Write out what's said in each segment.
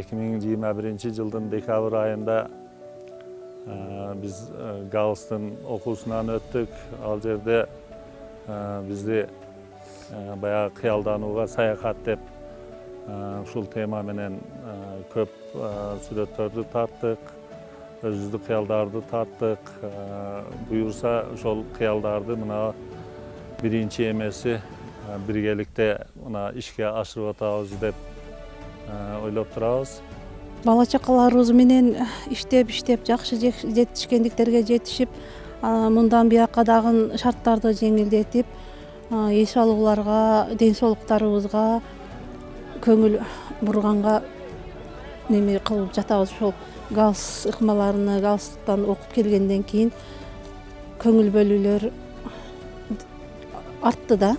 2021-жылдын декабр айында biz Gals'tın okusundan öttük. Al жерде bizdi bayağı kıyaldanıға sayahat dep ушул тема менен көп сүрөттөрдү тарттык, өзүбүздүн кыялдарды тарттык. Буюрса ошол кыялдарды мына биринчи эмеси биргеликте мына ишке ашырып атабыз деп ойлоп турабыз. Бала чакаларыбыз менен иштеп жакшы жетишкендиктерге жетишип, мындан бияка дагы шарттарды жеңилдетип, эч алууларга, ден соолуктарыбызга көңүл бурганга неме кылып жатабыз. Ошол галс ыкмаларыны галстан окуп келгенден кийин көңүл бөлүүлөр артты да,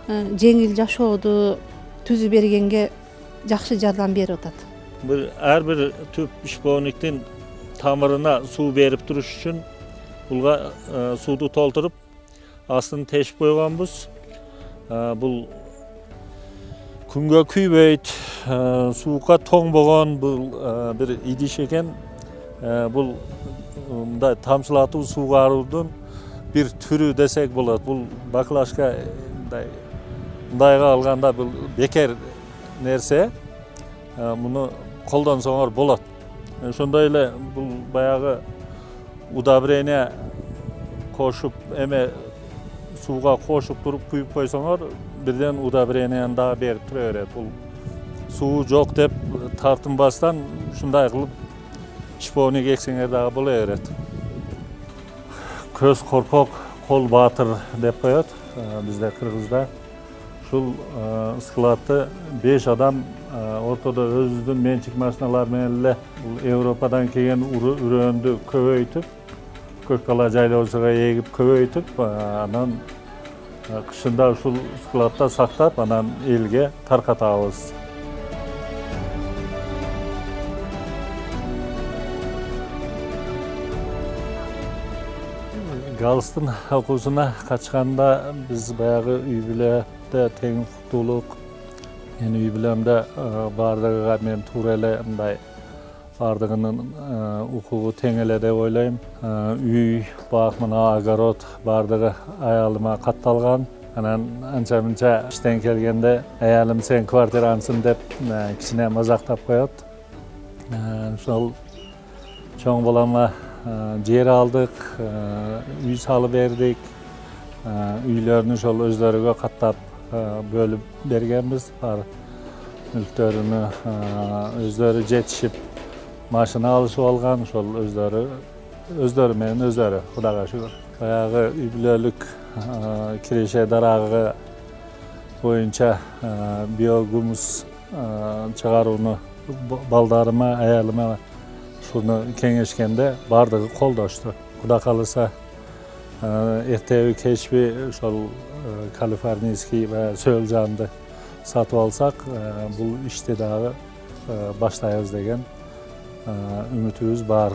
жеңил жашооду түзүп бергенге жакшы жардам берип атат. Ар бир түп ишбоониктин тамырына суу берип туруш үчүн булга сууду толтуруп, астын тешип койгонбуз. Бул күнгө күйбөйт, суукка тоңбогон бул бир идиш экен. Бул мындай тамчылатуу суугаруудун бир түрү десек болот. Бул баклажка мындайга алганда бул бекер нерсе. Муну колдонсоңор болот. Ошондой эле бул баягы удобрение кошуп, эме сууга кошуп туруп күйүп койсоңор, бирден удобрениени дагы берип тура берет. Бул суу жок деп тартынбастан ушундай кылып ишбооник эксеңер дагы боло берет. Көз коркок, кол баатыр деп коет бизде кыргызда. Ушул складты 5 адам ортодо өзүбүздүн менчик машиналар менен эле Европадан келген үрөндү көбөйтүп, көк дала жайлоосуга эгип көбөйтүп, анан кышында ушул складта сактап, анан элге таркатабыз. Галстын окуусуна качканда биз баягы үй бүлөдө тең укуктуулук, мен үй бүлөмдө бардыгыга мен туура эле мындай бардыгынын укугу тең эле деп ойлойм. Үй, бак, мына огород бардыгы аялыма катталган. Анан анча-мынча иштен келгенде аялым сен квартираңсың деп кичине мазактап коет. Ошол чоң балама жер алдык, үй салып бердик. Үйлөрүнү ошол өздөрүгө каттап бөлүп бергенбиз. Бар мүлктөрүнү өздөрү жетишип машина алышып алган. Ошол өздөрү менен өздөрү, Кудайга шүгүр. Баягы үй бүлөлүк киреше дарагы боюнча биогумус чыгарууну балдарыма, аялыма шуну кеңешкенде бардыгы колдошту. Кудай кааласа эртеби кечби ошол калифорнийский сөл жанды сатып алсак, бул ишти дагы баштайбыз деген үмүтүбүз бар.